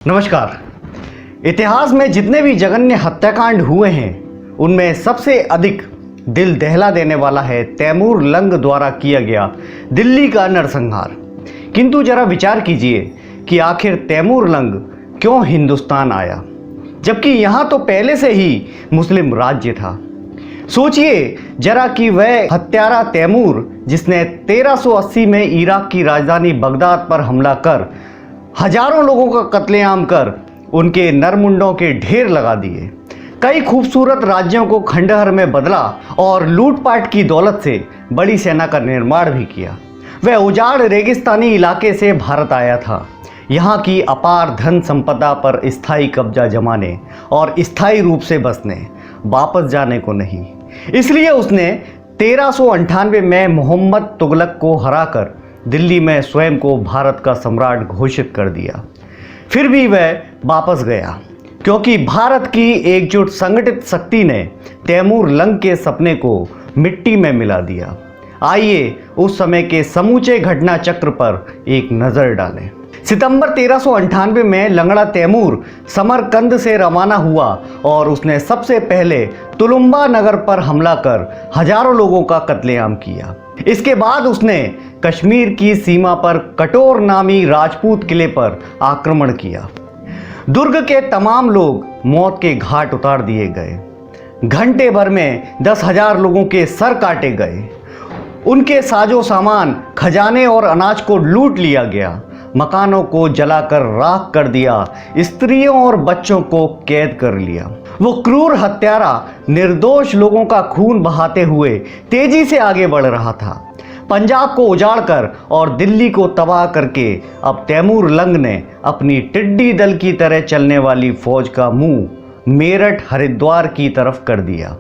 नमस्कार। इतिहास में जितने भी जघन्य हत्याकांड हुए हैं उनमें सबसे अधिक दिल दहला देने वाला है तैमूर लंग द्वारा किया गया दिल्ली का नरसंहार। किंतु जरा विचार कीजिए कि आखिर तैमूर लंग क्यों हिंदुस्तान आया, जबकि यहाँ तो पहले से ही मुस्लिम राज्य था। सोचिए जरा कि वह हत्यारा तैमूर, जिसने 1380 में इराक की राजधानी बगदाद पर हमला कर हजारों लोगों का कत्लेआम कर उनके नरमुंडों के ढेर लगा दिए, कई खूबसूरत राज्यों को खंडहर में बदला और लूटपाट की दौलत से बड़ी सेना का निर्माण भी किया। वह उजाड़ रेगिस्तानी इलाके से भारत आया था, यहाँ की अपार धन संपदा पर स्थायी कब्जा जमाने और स्थायी रूप से बसने, वापस जाने को नहीं। इसलिए उसने 1398 में मोहम्मद तुगलक को हराकर दिल्ली में स्वयं को भारत का सम्राट घोषित कर दिया। फिर भी वह वापस गया क्योंकि भारत की एकजुट संगठित शक्ति ने तैमूर लंग के सपने को मिट्टी में मिला दिया। आइए उस समय के समूचे घटना चक्र पर एक नज़र डालें। सितंबर 1398 में लंगड़ा तैमूर समरकंद से रवाना हुआ और उसने सबसे पहले तुलुम्बा नगर पर हमला कर हजारों लोगों का कत्लेआम किया। इसके बाद उसने कश्मीर की सीमा पर कटोर नामी राजपूत किले पर आक्रमण किया। दुर्ग के तमाम लोग मौत के घाट उतार दिए गए। घंटे भर में 10,000 लोगों के सर काटे गए। उनके साजो सामान, खजाने और अनाज को लूट लिया गया। मकानों को जलाकर राख कर दिया। स्त्रियों और बच्चों को कैद कर लिया। वो क्रूर हत्यारा निर्दोष लोगों का खून बहाते हुए तेजी से आगे बढ़ रहा था। पंजाब को उजाड़कर और दिल्ली को तबाह करके अब तैमूर लंग ने अपनी टिड्डी दल की तरह चलने वाली फौज का मुंह मेरठ हरिद्वार की तरफ कर दिया।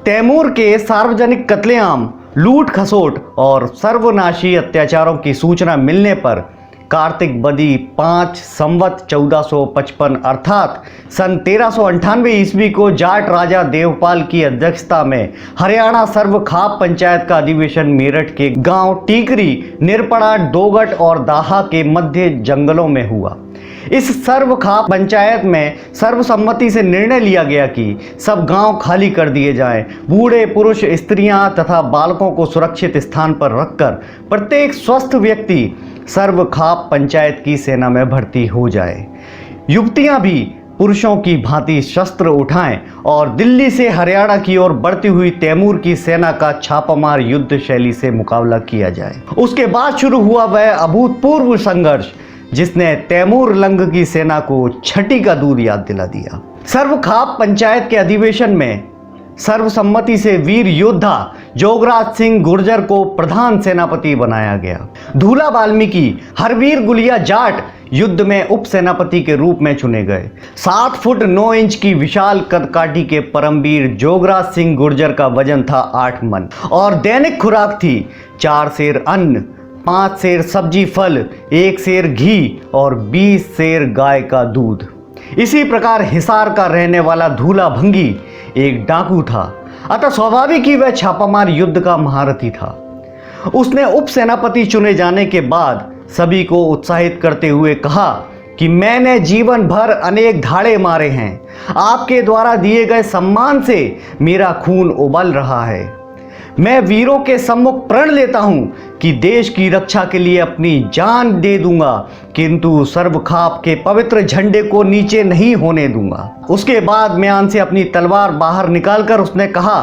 तैमूर के सार्वजनिक कत्लेआम, लूट खसोट और सर्वनाशी अत्याचारों की सूचना मिलने पर कार्तिक बदी 5 संवत 1455 अर्थात सन 1398 ईस्वी को जाट राजा देवपाल की अध्यक्षता में हरियाणा सर्व खाप पंचायत का अधिवेशन मेरठ के गांव टीकरी, निरपड़ा, डोगट और दाहा के मध्य जंगलों में हुआ। इस सर्व खाप पंचायत में सर्वसम्मति से निर्णय लिया गया कि सब गांव खाली कर दिए जाएं। बूढ़े, पुरुष, स्त्रियां तथा बालकों को सुरक्षित स्थान पर रखकर प्रत्येक स्वस्थ व्यक्ति सर्व खाप पंचायत की सेना में भर्ती हो जाए। युवतियां भी पुरुषों की भांति शस्त्र उठाएं और दिल्ली से हरियाणा की ओर बढ़ती हुई तैमूर की सेना का छापामार युद्ध शैली से मुकाबला किया जाए। उसके बाद शुरू हुआ वह अभूतपूर्व संघर्ष जिसने तैमूर लंग की सेना को छठी का दूध याद दिला दिया। सर्व खाप पंचायत के अधिवेशन में सर्वसम्मति से वीर योद्धा जोगराज सिंह गुर्जर को प्रधान सेनापति बनाया गया। धूला वाल्मीकि, हरवीर गुलिया जाट युद्ध में उप सेनापति के रूप में चुने गए। 7 फुट 9 इंच की विशाल कदकाठी के परमवीर जोगराज सिंह गुर्जर का वजन था 8 मन और दैनिक खुराक थी 4 सेर अन्न, 5 सेर सब्जी फल, 1 सेर घी और 20 सेर गाय का दूध। इसी प्रकार हिसार का रहने वाला धूला भंगी एक डाकू था, अतः स्वाभाविक ही वह छापामार युद्ध का महारथी था। उसने उप सेनापति चुने जाने के बाद सभी को उत्साहित करते हुए कहा कि मैंने जीवन भर अनेक धाड़े मारे हैं। आपके द्वारा दिए गए सम्मान से मेरा खून उबल रहा है। मैं वीरों के सम्मुख प्रण लेता हूं कि देश की रक्षा के लिए अपनी जान दे दूंगा, किंतु सर्वखाप के पवित्र झंडे को नीचे नहीं होने दूंगा। उसके बाद म्यान से अपनी तलवार बाहर निकालकर उसने कहा,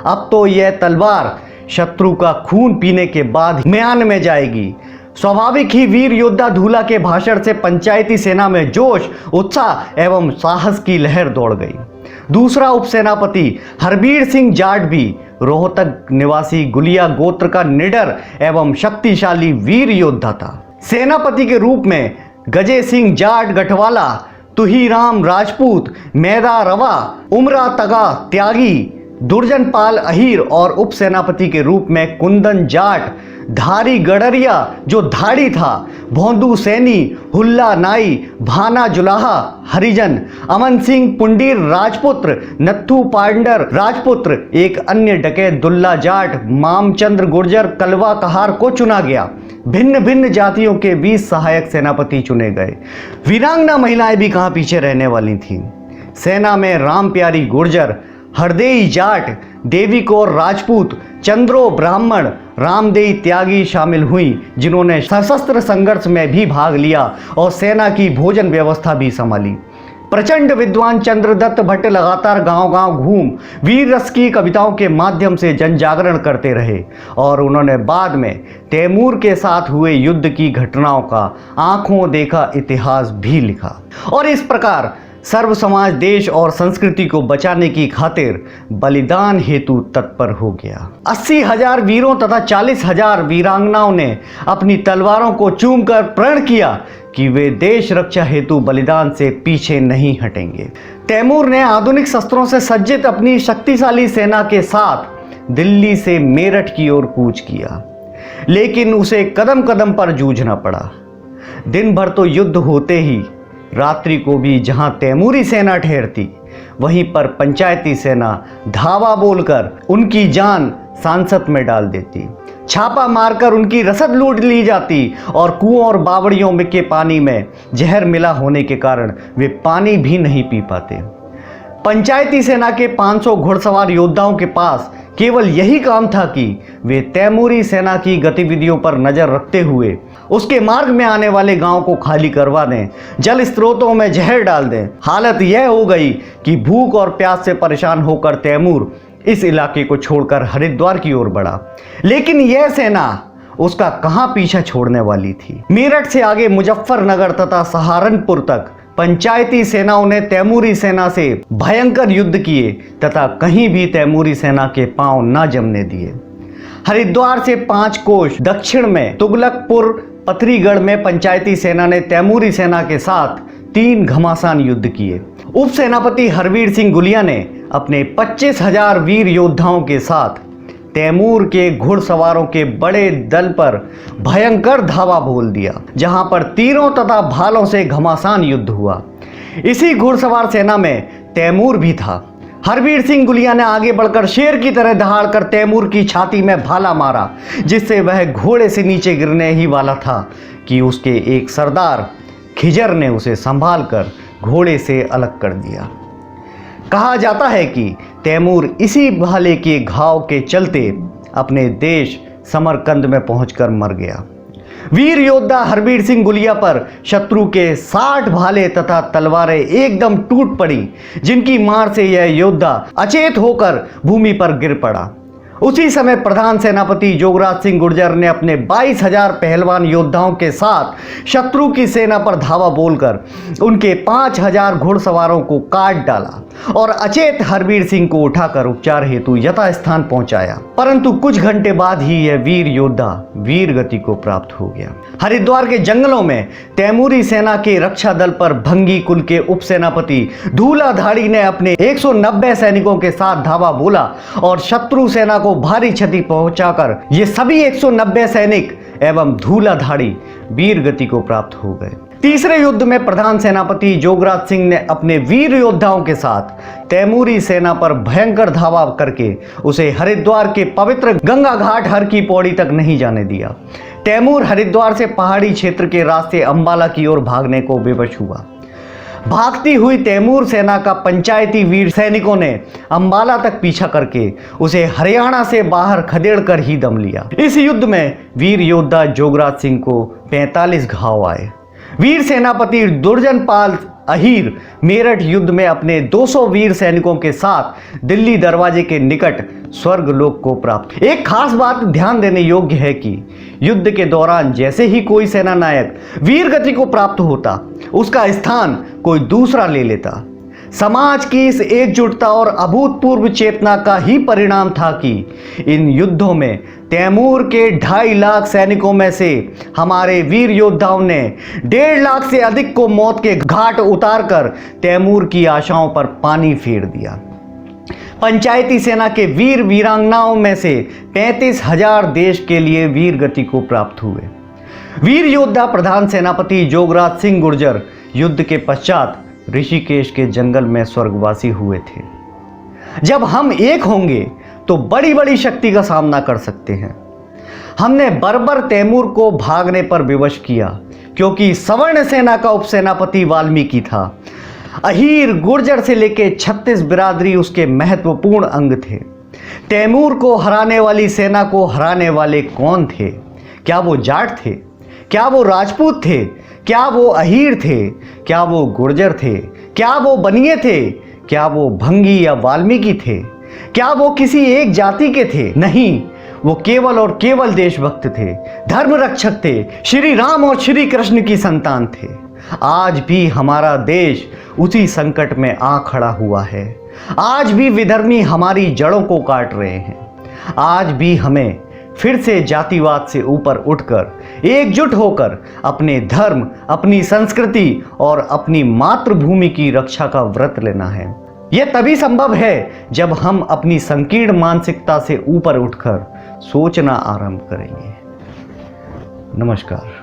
अब तो यह तलवार शत्रु का खून पीने के बाद म्यान में जाएगी। स्वाभाविक ही वीर योद्धा धूला के भाषण से पंचायती सेना में जोश, उत्साह एवं साहस की लहर दौड़ गई। दूसरा उपसेनापति हरवीर सिंह जाट भी रोहतक निवासी गुलिया गोत्र का निडर एवं शक्तिशाली वीर योद्धा था। सेनापति के रूप में गजे सिंह जाट गठवाला, तुहीराम राजपूत, मैदा रवा, उमरा तगा त्यागी, दुर्जन पाल अहीर और उपसेनापति के रूप में कुंदन जाट, धारी गडरिया जो धाड़ी था, भोंदू सैनी, हुल्ला नाई, भाना जुलाहा हरिजन, अमन सिंह पुंडीर राजपुत्र, नत्थू पांडर राजपुत्र, एक अन्य डकैत दुल्ला जाट, मामचंद्र गुर्जर कलवा कहार को चुना गया। भिन्न भिन्न जातियों के 20 सहायक सेनापति चुने गए। वीरांगना महिलाएं भी कहां पीछे रहने वाली थीं। सेना में राम प्यारी गुर्जर, हरदेई जाट, देवी कौर राजपूत, चंद्रो ब्राह्मण, रामदेई त्यागी शामिल हुई, जिन्होंने सशस्त्र संघर्ष में भी भाग लिया और सेना की भोजन व्यवस्था भी संभाली। प्रचंड विद्वान चंद्रदत्त भट्ट लगातार गांव-गांव घूम वीर रस की कविताओं के माध्यम से जन जागरण करते रहे और उन्होंने बाद में तैमूर के साथ हुए युद्ध की घटनाओं का आंखों देखा इतिहास भी लिखा और इस प्रकार सर्व समाज देश और संस्कृति को बचाने की खातिर बलिदान हेतु तत्पर हो गया। 80,000 वीरों तथा 40,000 वीरांगनाओं ने अपनी तलवारों को चूमकर प्रण किया कि वे देश रक्षा हेतु बलिदान से पीछे नहीं हटेंगे। तैमूर ने आधुनिक शस्त्रों से सज्जित अपनी शक्तिशाली सेना के साथ दिल्ली से मेरठ की ओर कूच किया, लेकिन उसे कदम कदम पर जूझना पड़ा। दिन भर तो युद्ध होते ही रात्रि को भी जहां तैमूरी सेना ठहरती, वहीं पर पंचायती सेना धावा बोलकर उनकी जान सांसत में डाल देती। छापा मारकर उनकी रसद लूट ली जाती और कुओं और बावड़ियों में के पानी में जहर मिला होने के कारण वे पानी भी नहीं पी पाते। पंचायती सेना के 500 घुड़सवार योद्धाओं के पास केवल यही काम था कि वे तैमूरी सेना की गतिविधियों पर नजर रखते हुए उसके मार्ग में आने वाले गांव को खाली करवा दें, जल स्रोतों में जहर डाल दें। हालत यह हो गई कि भूख और प्यास से परेशान होकर तैमूर इस इलाके को छोड़कर हरिद्वार की ओर बढ़ा, लेकिन यह सेना उसका कहां पीछा छोड़ने वाली थी। मेरठ से आगे मुजफ्फरनगर तथा सहारनपुर तक पंचायती सेनाओं ने तैमूरी सेना से भयंकर युद्ध किए तथा कहीं भी तैमूरी सेना के पांव न जमने दिए। हरिद्वार से 5 कोस दक्षिण में तुगलकपुर पथरीगढ़ में पंचायती सेना ने तैमूरी सेना के साथ 3 घमासान युद्ध किए। उप सेनापति हरवीर सिंह गुलिया ने अपने 25,000 वीर योद्धाओं के साथ तैमूर के घुड़सवारों के बड़े दल पर भयंकर धावा बोल दिया, जहां पर तीरों तथा भालों से घमासान युद्ध हुआ। इसी घुड़सवार सेना में तैमूर भी था। हरवीर सिंह गुलिया ने आगे बढ़कर शेर की तरह दहाड़कर तैमूर की छाती में भाला मारा, जिससे वह घोड़े से नीचे गिरने ही वाला था कि उसके एक सरदार खिजर ने उसे संभालकर घोड़े से अलग कर दिया। कहा जाता है कि तैमूर इसी भाले के घाव के चलते अपने देश समरकंद में पहुंचकर मर गया। वीर योद्धा हरवीर सिंह गुलिया पर शत्रु के 60 भाले तथा तलवारें एकदम टूट पड़ी, जिनकी मार से यह योद्धा अचेत होकर भूमि पर गिर पड़ा। उसी समय प्रधान सेनापति जोगराज सिंह गुर्जर ने अपने 22,000 पहलवान योद्धाओं के साथ शत्रु की सेना पर धावा बोलकर उनके 5,000 घुड़सवारों को काट डाला और अचेत हरवीर सिंह को उठाकर उपचार हेतु यथास्थान पहुंचाया। परंतु कुछ घंटे बाद ही यह वीर योद्धा वीर गति को प्राप्त हो गया। हरिद्वार के जंगलों में तैमूरी सेना के रक्षा दल पर भंगी कुल के उप सेनापति धूलाधाड़ी ने अपने 190 सैनिकों के साथ धावा बोला और शत्रु सेना को भारी क्षति पहुंचाकर ये सभी 190 सैनिक एवं धूलाधाड़ी वीर गति को प्राप्त हो गए। तीसरे युद्ध में प्रधान सेनापति जोगराज सिंह ने अपने वीर योद्धाओं के साथ तैमूरी सेना पर भयंकर धावा करके उसे हरिद्वार के पवित्र गंगा घाट हर की पौड़ी तक नहीं जाने दिया। तैमूर हरिद्वार से पहाड़ी क्षेत्र के रास्ते अंबाला की ओर भागने को विवश हुआ। भागती हुई तैमूर सेना का पंचायती वीर सैनिकों ने अंबाला तक पीछा करके उसे हरियाणा से बाहर खदेड़कर ही दम लिया। इस युद्ध में वीर योद्धा जोगराज सिंह को 45 घाव आए। वीर सेनापति दुर्जनपाल अहीर मेरठ युद्ध में अपने 200 वीर सैनिकों के साथ दिल्ली दरवाजे के निकट स्वर्गलोक को प्राप्त। एक खास बात ध्यान देने योग्य है कि युद्ध के दौरान जैसे ही कोई सेना नायक वीर गति को प्राप्त होता, उसका स्थान कोई दूसरा ले लेता। समाज की इस एकजुटता और अभूतपूर्व चेतना का ही परिणाम था कि इन युद्धों में तैमूर के 2.5 लाख सैनिकों में से हमारे वीर योद्धाओं ने 1.5 लाख से अधिक को मौत के घाट उतारकर तैमूर की आशाओं पर पानी फेर दिया। पंचायती सेना के वीर वीरांगनाओं में से 35,000 देश के लिए वीर गति को प्राप्त हुए। वीर योद्धा प्रधान सेनापति जोगराज सिंह गुर्जर युद्ध के पश्चात ऋषिकेश के जंगल में स्वर्गवासी हुए थे। जब हम एक होंगे तो बड़ी बड़ी शक्ति का सामना कर सकते हैं। हमने बर्बर तैमूर को भागने पर विवश किया, क्योंकि सवर्ण सेना का उपसेनापति वाल्मीकि था। अहीर गुर्जर से लेकर 36 बिरादरी उसके महत्वपूर्ण अंग थे। तैमूर को हराने वाली सेना को हराने वाले कौन थे? क्या वो जाट थे? क्या वो राजपूत थे? क्या वो अहीर थे? क्या वो गुर्जर थे? क्या वो बनिए थे? क्या वो भंगी या वाल्मीकि थे? क्या वो किसी एक जाति के थे? नहीं, वो केवल और केवल देशभक्त थे, धर्म रक्षक थे, श्री राम और श्री कृष्ण की संतान थे। आज भी हमारा देश उसी संकट में आ खड़ा हुआ है। आज भी विधर्मी हमारी जड़ों को काट रहे हैं। आज भी हमें फिर से जातिवाद से ऊपर उठकर एकजुट होकर अपने धर्म, अपनी संस्कृति और अपनी मातृभूमि की रक्षा का व्रत लेना है। यह तभी संभव है जब हम अपनी संकीर्ण मानसिकता से ऊपर उठकर सोचना आरंभ करेंगे। नमस्कार।